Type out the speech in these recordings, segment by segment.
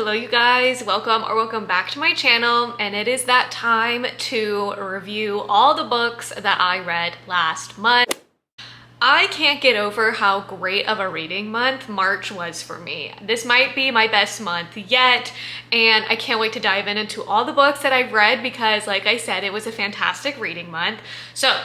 Hello you guys, welcome back to my channel, and it is that time to review all the books that I read last month. I can't get over how great of a reading month March was for me. This might be my best month yet, and I can't wait to dive into all the books that I've read because, like I said, it was a fantastic reading month. So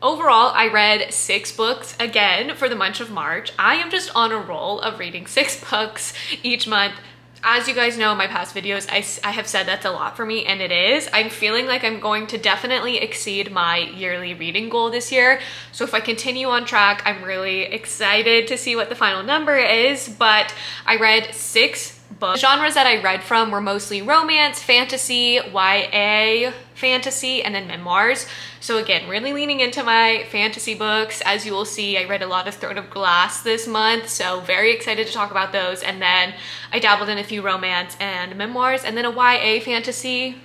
overall, I read 6 books again for the month of March. I am just on a roll of reading 6 books each month. As you guys know in my past videos, I have said that's a lot for me, and it is. I'm feeling like I'm going to definitely exceed my yearly reading goal this year. So if I continue on track, I'm really excited to see what the final number is, but I read 6 books. The genres that I read from were mostly romance, fantasy, YA fantasy, and then memoirs. So again, really leaning into my fantasy books. As you will see, I read a lot of Throne of Glass this month, so very excited to talk about those. And then I dabbled in a few romance and memoirs, and then a YA fantasy.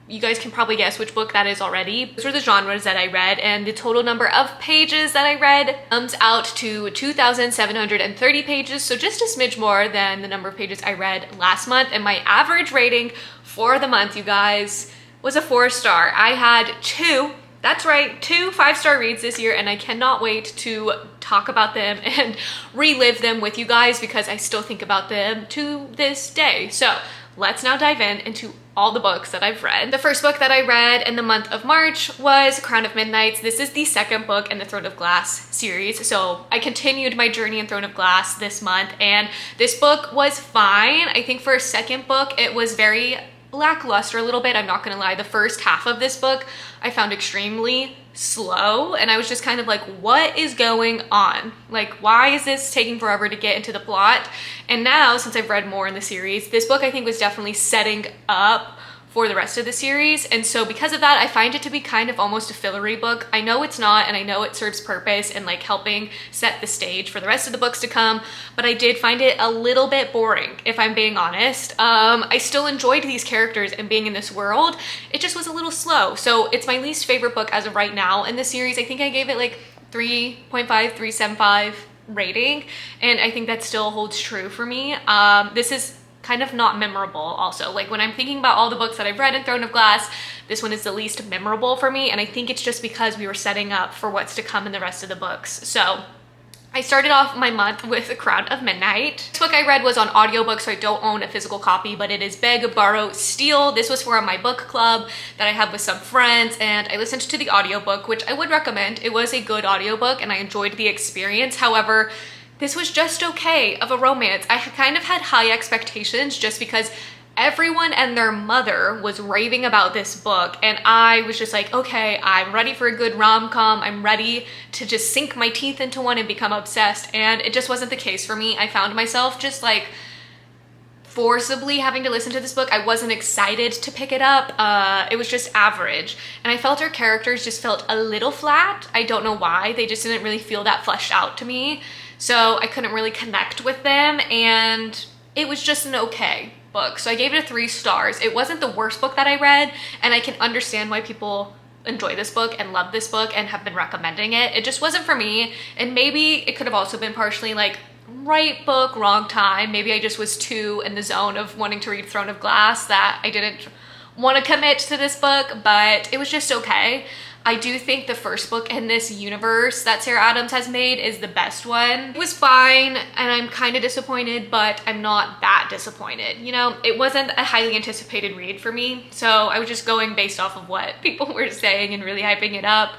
You guys can probably guess which book that is already. Those were the genres that I read, and the total number of pages that I read comes out to 2,730 pages, so just a smidge more than the number of pages I read last month. And my average rating for the month, you guys, was a 4-star. I had 2, that's right, 2 5-star reads this year, and I cannot wait to talk about them and relive them with you guys because I still think about them to this day. So let's now dive into all the books that I've read. The first book that I read in the month of March was Crown of Midnight. This is the second book in the Throne of Glass series. So I continued my journey in Throne of Glass this month, and this book was fine. I think for a second book, it was very lackluster a little bit. I'm not gonna lie. The first half of this book I found extremely slow, and I was just kind of like, what is going on? Like, why is this taking forever to get into the plot? And now, since I've read more in the series, this book I think was definitely setting up for the rest of the series, and so because of that, I find it to be kind of almost a fillery book. I know it's not, and I know it serves purpose and like helping set the stage for the rest of the books to come, but I did find it a little bit boring, if I'm being honest. I still enjoyed these characters and being in this world. It just was a little slow, so it's my least favorite book as of right now in the series. I think I gave it like 3.5, 3.75 rating, and I think that still holds true for me. This is kind of not memorable also. Like when I'm thinking about all the books that I've read in Throne of Glass, this one is the least memorable for me, and I think it's just because we were setting up for what's to come in the rest of the books. So I started off my month with The Crown of Midnight. This book I read was on audiobook, so I don't own a physical copy, but it is Beg, Borrow, Steal. This was for my book club that I have with some friends, and I listened to the audiobook, which I would recommend. It was a good audiobook, and I enjoyed the experience. However, this was just okay of a romance. I kind of had high expectations just because everyone and their mother was raving about this book, and I was just like, okay, I'm ready for a good rom-com. I'm ready to just sink my teeth into one and become obsessed, and it just wasn't the case for me. I found myself just like forcibly having to listen to this book. I wasn't excited to pick it up. It was just average, and I felt her characters just felt a little flat. I don't know why. They just didn't really feel that fleshed out to me. So I couldn't really connect with them, and it was just an okay book. So I gave it a 3 stars. It wasn't the worst book that I read, and I can understand why people enjoy this book and love this book and have been recommending it. It just wasn't for me, and maybe it could have also been partially like right book, wrong time. Maybe I just was too in the zone of wanting to read Throne of Glass that I didn't want to commit to this book, but it was just okay. I do think the first book in this universe that Sarah Adams has made is the best one. It was fine, and I'm kind of disappointed, but I'm not that disappointed. You know, it wasn't a highly anticipated read for me, so I was just going based off of what people were saying and really hyping it up,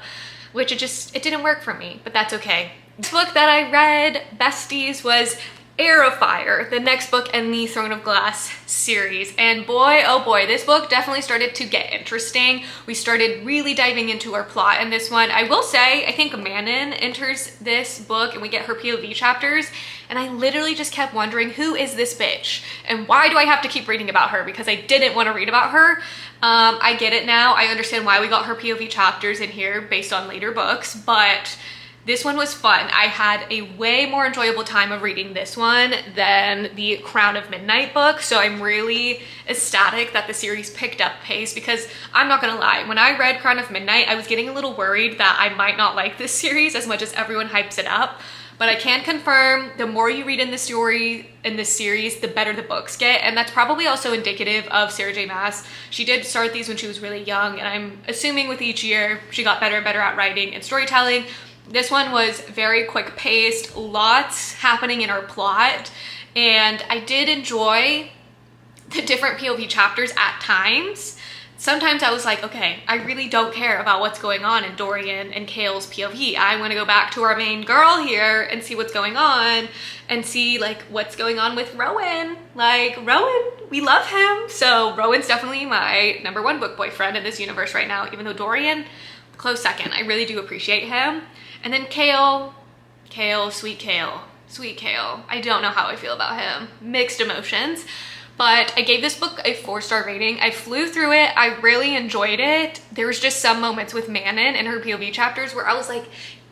which it didn't work for me, but that's okay. This book that I read, Besties, was Heir, the next book in the Throne of Glass series, and boy, oh boy, this book definitely started to get interesting. We started really diving into our plot in this one. I will say, I think Manon enters this book and we get her POV chapters, and I literally just kept wondering, who is this bitch? And why do I have to keep reading about her? Because I didn't want to read about her. I get it now. I understand why we got her POV chapters in here based on later books, but this one was fun. I had a way more enjoyable time of reading this one than the Crown of Midnight book, so I'm really ecstatic that the series picked up pace, because I'm not gonna lie, when I read Crown of Midnight, I was getting a little worried that I might not like this series as much as everyone hypes it up, but I can confirm the more you read in the story in this series, the better the books get. And that's probably also indicative of Sarah J Maas. She did start these when she was really young, and I'm assuming with each year she got better and better at writing and storytelling. This one was very quick paced, lots happening in her plot, and I did enjoy the different POV chapters at times. Sometimes I was like, okay, I really don't care about what's going on in Dorian and Kale's POV. I want to go back to our main girl here and see what's going on and see like what's going on with Rowan. Like Rowan, we love him. So Rowan's definitely my #1 book boyfriend in this universe right now, even though Dorian, close second. I really do appreciate him. And then Kale, sweet Kale. I don't know how I feel about him. Mixed emotions. But I gave this book a 4-star rating. I flew through it. I really enjoyed it. There was just some moments with Manon and her POV chapters where I was like,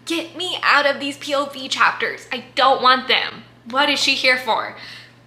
get me out of these POV chapters. I don't want them. What is she here for?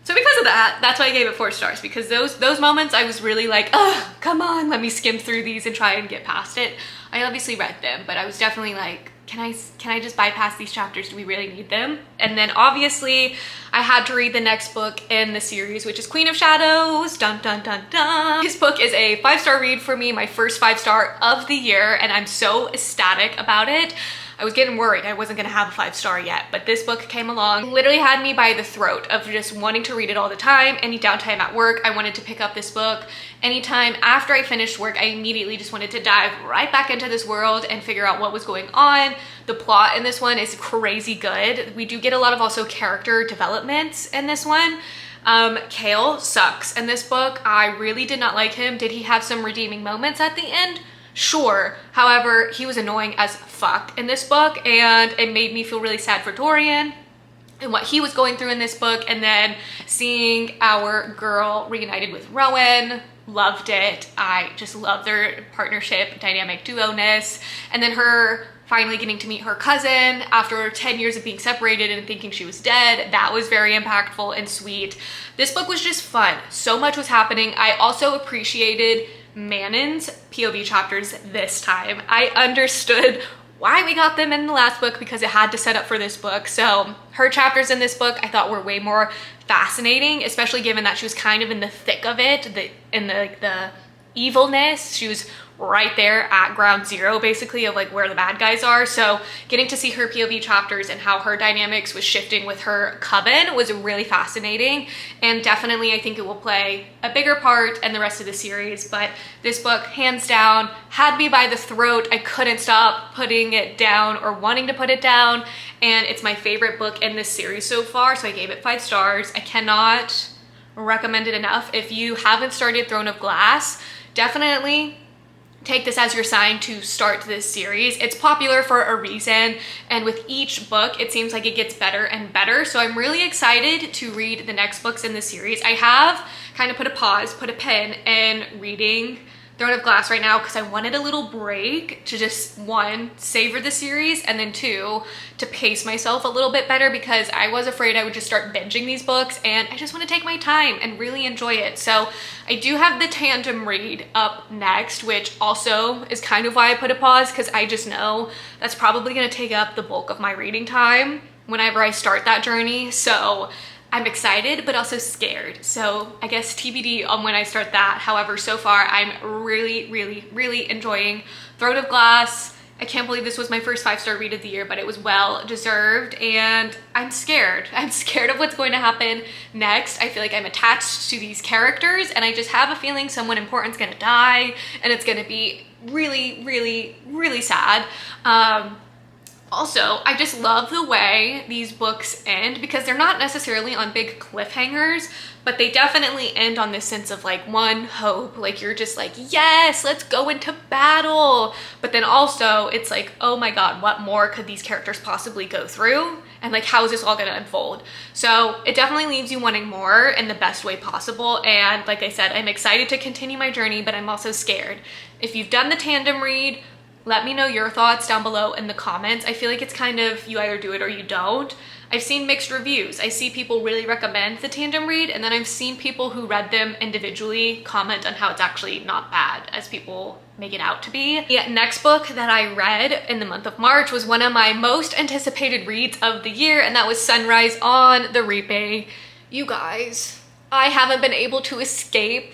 So because of that, that's why I gave it 4 stars, because those moments I was really like, oh, come on, let me skim through these and try and get past it. I obviously read them, but I was definitely like, can I just bypass these chapters? Do we really need them? And then obviously I had to read the next book in the series, which is Queen of Shadows. Dun dun dun dun. This book is a 5-star read for me, my first 5-star of the year, and I'm so ecstatic about it. I was getting worried I wasn't gonna have a 5-star yet, but this book came along, literally had me by the throat of just wanting to read it all the time. Any downtime at work, I wanted to pick up this book. Anytime after I finished work, I immediately just wanted to dive right back into this world and figure out what was going on. The plot in this one is crazy good. We do get a lot of also character developments in this one. Kale sucks in this book. I really did not like him. Did he have some redeeming moments at the end? Sure. However, he was annoying as fuck in this book, and it made me feel really sad for Dorian and what he was going through in this book. And then seeing our girl reunited with Rowan, loved it. I just love their partnership, dynamic duo-ness. And then her finally getting to meet her cousin after 10 years of being separated and thinking she was dead. That was very impactful and sweet. This book was just fun. So much was happening. I also appreciated Manon's POV chapters this time. I understood why we got them in the last book because it had to set up for this book. So her chapters in this book I thought were way more fascinating, especially given that she was kind of in the thick of it, in the evilness. She was right there at ground zero basically of like where the bad guys are. So getting to see her POV chapters and how her dynamics was shifting with her coven was really fascinating, and definitely I think it will play a bigger part in the rest of the series. But this book hands down had me by the throat. I couldn't stop putting it down or wanting to put it down, and it's my favorite book in this series so far, so I gave it 5 stars. I cannot recommend it enough. If you haven't started Throne of Glass, definitely take this as your sign to start this series. It's popular for a reason, and with each book it seems like it gets better and better. So I'm really excited to read the next books in the series. I have kind of put a pin in reading Throne of Glass right now because I wanted a little break to just, 1, savor the series, and then 2, to pace myself a little bit better because I was afraid I would just start binging these books, and I just want to take my time and really enjoy it. So I do have the tandem read up next, which also is kind of why I put a pause, because I just know that's probably going to take up the bulk of my reading time whenever I start that journey. So I'm excited, but also scared. So I guess TBD on when I start that. However, so far I'm really, really, really enjoying Throne of Glass. I can't believe this was my first 5-star read of the year, but it was well deserved, and I'm scared. I'm scared of what's going to happen next. I feel like I'm attached to these characters, and I just have a feeling someone important's gonna die, and it's gonna be really, really, really sad. Also, I just love the way these books end because they're not necessarily on big cliffhangers, but they definitely end on this sense of like hope. Like you're just like, yes, let's go into battle. But then also it's like, oh my God, what more could these characters possibly go through? And like, how is this all gonna unfold? So it definitely leaves you wanting more in the best way possible. And like I said, I'm excited to continue my journey, but I'm also scared. If you've done the tandem read, let me know your thoughts down below in the comments. I feel like it's kind of, you either do it or you don't. I've seen mixed reviews. I see people really recommend the tandem read, and then I've seen people who read them individually comment on how it's actually not bad as people make it out to be. The next book that I read in the month of March was one of my most anticipated reads of the year, and that was Sunrise on the Reaping. You guys, I haven't been able to escape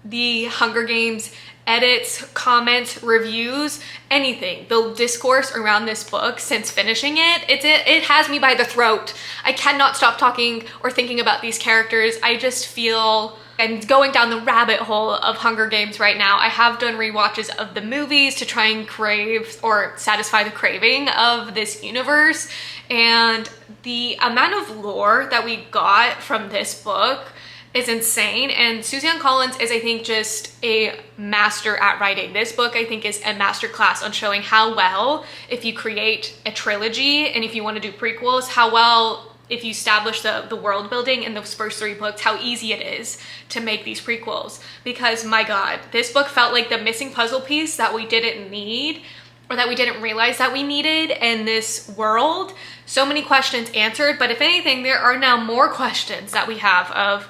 the Hunger Games edits, comments, reviews, anything. The discourse around this book since finishing it has me by the throat. I cannot stop talking or thinking about these characters. I just feel I'm going down the rabbit hole of Hunger Games right now. I have done rewatches of the movies to try and crave or satisfy the craving of this universe, and the amount of lore that we got from this book is insane. And Suzanne Collins is, I think, just a master at writing. This book, I think, is a masterclass on showing how well, if you create a trilogy and if you want to do prequels, how well, if you establish the world building in those first 3 books, how easy it is to make these prequels. Because my God, this book felt like the missing puzzle piece that we didn't need, or that we didn't realize that we needed in this world. So many questions answered, but if anything, there are now more questions that we have of,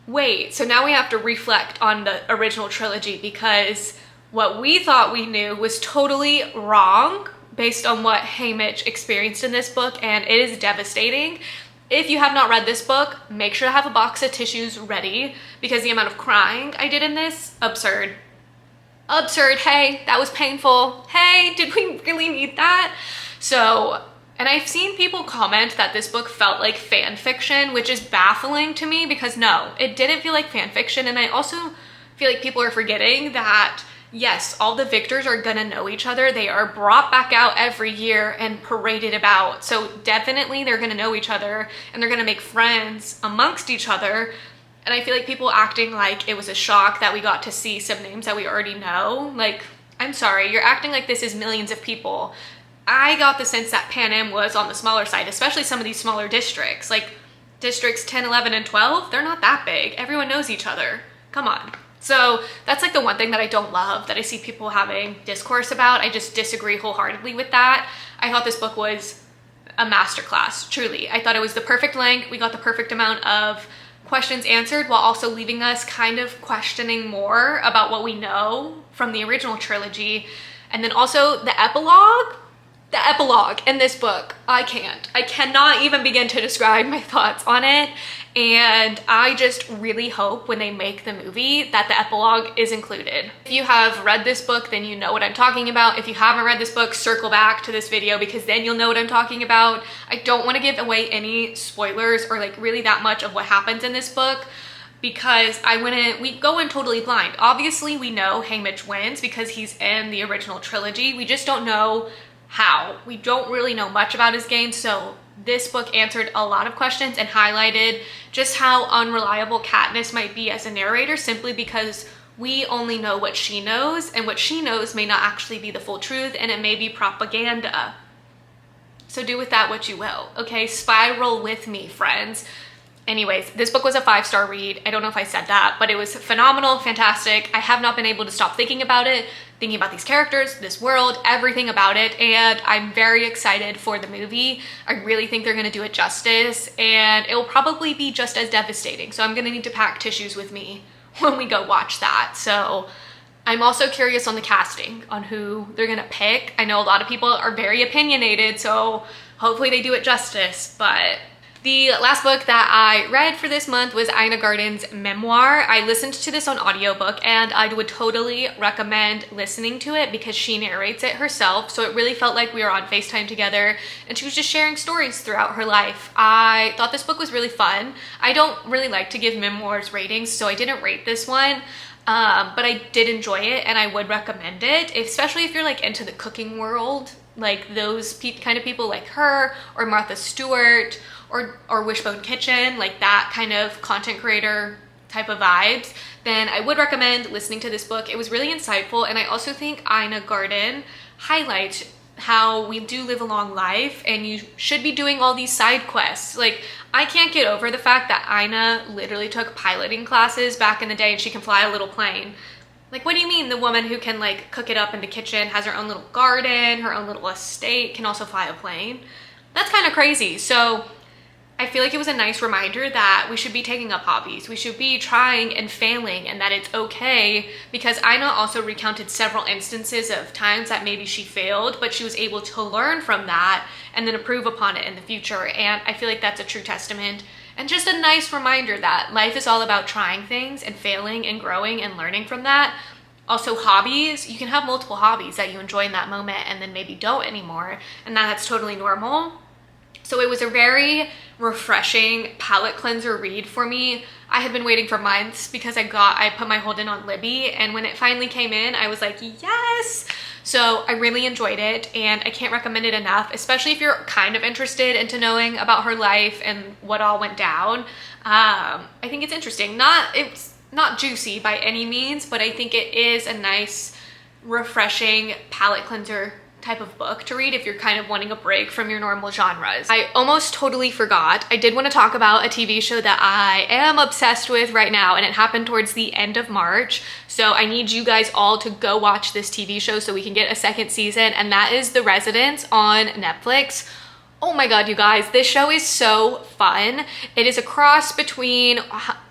wait, so now we have to reflect on the original trilogy, because what we thought we knew was totally wrong based on what Haymitch experienced in this book, and it is devastating. If you have not read this book, make sure to have a box of tissues ready, because the amount of crying I did in this, absurd. Absurd. Hey, that was painful. Hey, did we really need that? So, and I've seen people comment that this book felt like fan fiction, which is baffling to me, because no, it didn't feel like fan fiction. And I also feel like people are forgetting that, yes, all the victors are gonna know each other. They are brought back out every year and paraded about. So definitely they're gonna know each other and they're gonna make friends amongst each other. And I feel like people acting like it was a shock that we got to see some names that we already know. Like, I'm sorry, you're acting like this is millions of people. I got the sense that Pan Am was on the smaller side, especially some of these smaller districts. Like districts 10, 11, and 12, they're not that big. Everyone knows each other. Come on. So that's like the one thing that I don't love, that I see people having discourse about. I just disagree wholeheartedly with that. I thought this book was a masterclass, truly. I thought it was the perfect length. We got the perfect amount of questions answered while also leaving us kind of questioning more about what we know from the original trilogy. And then also the epilogue in this book, I cannot even begin to describe my thoughts on it. And I just really hope when they make the movie that the epilogue is included. If you have read this book, then you know what I'm talking about. If you haven't read this book, circle back to this video, because then you'll know what I'm talking about. I don't want to give away any spoilers or like really that much of what happens in this book, because we go in totally blind. Obviously we know Haymitch wins because he's in the original trilogy. We just don't know how. We don't really know much about his game, so this book answered a lot of questions and highlighted just how unreliable Katniss might be as a narrator, simply because we only know what she knows, and what she knows may not actually be the full truth, and it may be propaganda. So do with that what you will, okay? Spiral with me, friends. Anyways, this book was a 5-star read. I don't know if I said that, but it was phenomenal, fantastic. I have not been able to stop thinking about it, thinking about these characters, this world, everything about it, and I'm very excited for the movie. I really think they're gonna do it justice, and it will probably be just as devastating. So I'm gonna need to pack tissues with me when we go watch that. So I'm also curious on the casting, on who they're gonna pick. I know a lot of people are very opinionated, so hopefully they do it justice, but the last book that I read for this month was Ina Garten's Memior. I listened to this on audiobook, and I would totally recommend listening to it because she narrates it herself. So it really felt like we were on FaceTime together and she was just sharing stories throughout her life. I thought this book was really fun. I don't really like to give memoirs ratings, so I didn't rate this one. But I did enjoy it and I would recommend it, especially if you're like into the cooking world, like those kind of people like her or Martha Stewart or Wishbone Kitchen, like that kind of content creator type of vibes, then I would recommend listening to this book. It was really insightful, and I also think Ina Garten highlights how we do live a long life and you should be doing all these side quests. Like, I can't get over the fact that Ina literally took piloting classes back in the day and she can fly a little plane. Like, what do you mean the woman who can like cook it up in the kitchen, has her own little garden, her own little estate, can also fly a plane? That's kind of crazy. So I feel like it was a nice reminder that we should be taking up hobbies. We should be trying and failing, and that it's okay, because Ina also recounted several instances of times that maybe she failed, but she was able to learn from that and then improve upon it in the future. And I feel like that's a true testament and just a nice reminder that life is all about trying things and failing and growing and learning from that. Also, hobbies, you can have multiple hobbies that you enjoy in that moment and then maybe don't anymore, and that's totally normal. So it was a very refreshing palate cleanser read for me. I had been waiting for months because I put my hold in on Libby, and when it finally came in, I was like, yes! So I really enjoyed it, and I can't recommend it enough, especially if you're kind of interested into knowing about her life and what all went down. I think it's interesting. It's not juicy by any means, but I think it is a nice, refreshing palate cleanser type of book to read if you're kind of wanting a break from your normal genres. I almost totally forgot. I did want to talk about a TV show that I am obsessed with right now, and it happened towards the end of March. So I need you guys all to go watch this TV show so we can get a second season, and that is The Residence on Netflix. Oh my god, you guys, this show is so fun. It is a cross between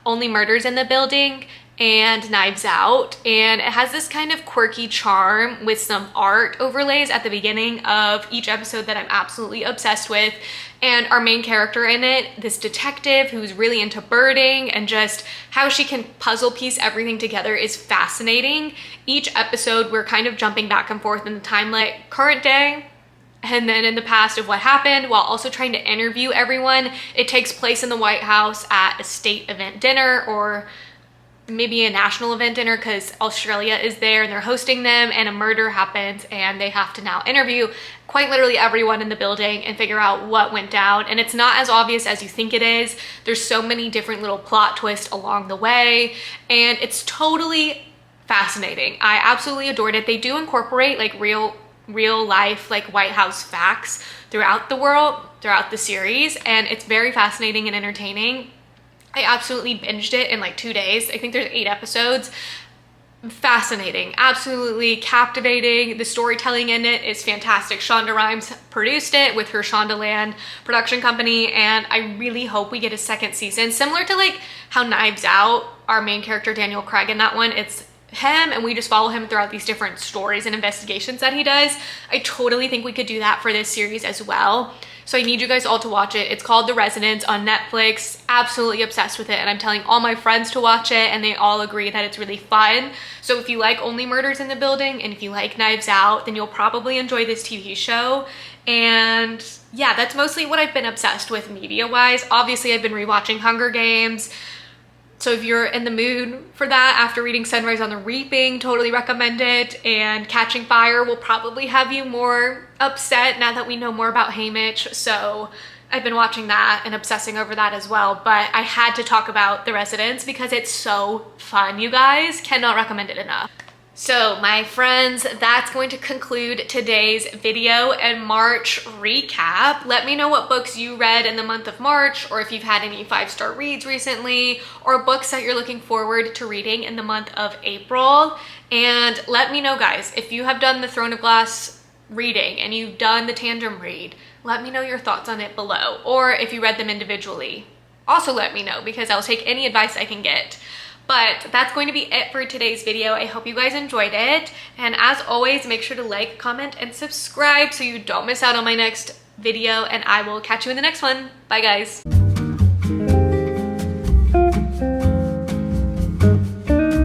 Only Murders in the Building and Knives Out, and it has this kind of quirky charm with some art overlays at the beginning of each episode that I'm absolutely obsessed with. And our main character in it, this detective who's really into birding, and just how she can puzzle piece everything together is fascinating. Each episode we're kind of jumping back and forth in the timeline, current day and then in the past of what happened, while also trying to interview everyone. It takes place in the White House at a state event dinner, or maybe a national event dinner, because Australia is there and they're hosting them, and a murder happens and they have to now interview quite literally everyone in the building and figure out what went down. And it's not as obvious as you think it is. There's so many different little plot twists along the way, and it's totally fascinating. I absolutely adored it. They do incorporate like real life like White House facts throughout the series, and it's very fascinating and entertaining. I absolutely binged it in like 2 days. I think there's 8 episodes. Fascinating, absolutely captivating. The storytelling in it is fantastic. Shonda Rhimes produced it with her Shondaland production company, and I really hope we get a second season, similar to like how Knives Out, our main character Daniel Craig in that one, it's him and we just follow him throughout these different stories and investigations that he does. I totally think we could do that for this series as well. So I need you guys all to watch it. It's called The Residence on Netflix. Absolutely obsessed with it, and I'm telling all my friends to watch it, and they all agree that it's really fun. So if you like Only Murders in the Building and if you like Knives Out, then you'll probably enjoy this TV show. And yeah, that's mostly what I've been obsessed with media-wise. Obviously, I've been rewatching Hunger Games. So if you're in the mood for that after reading Sunrise on the Reaping, totally recommend it. And Catching Fire will probably have you more upset now that we know more about Haymitch. So I've been watching that and obsessing over that as well. But I had to talk about The Residence because it's so fun, you guys. Cannot recommend it enough. So my friends, that's going to conclude today's video and March recap. Let me know what books you read in the month of March, or if you've had any 5-star reads recently, or books that you're looking forward to reading in the month of April. And let me know, guys, if you have done the Throne of Glass reading and you've done the tandem read, let me know your thoughts on it below. Or if you read them individually, also let me know, because I'll take any advice I can get. But that's going to be it for today's video. I hope you guys enjoyed it. And as always, make sure to like, comment, and subscribe so you don't miss out on my next video. And I will catch you in the next one. Bye, guys.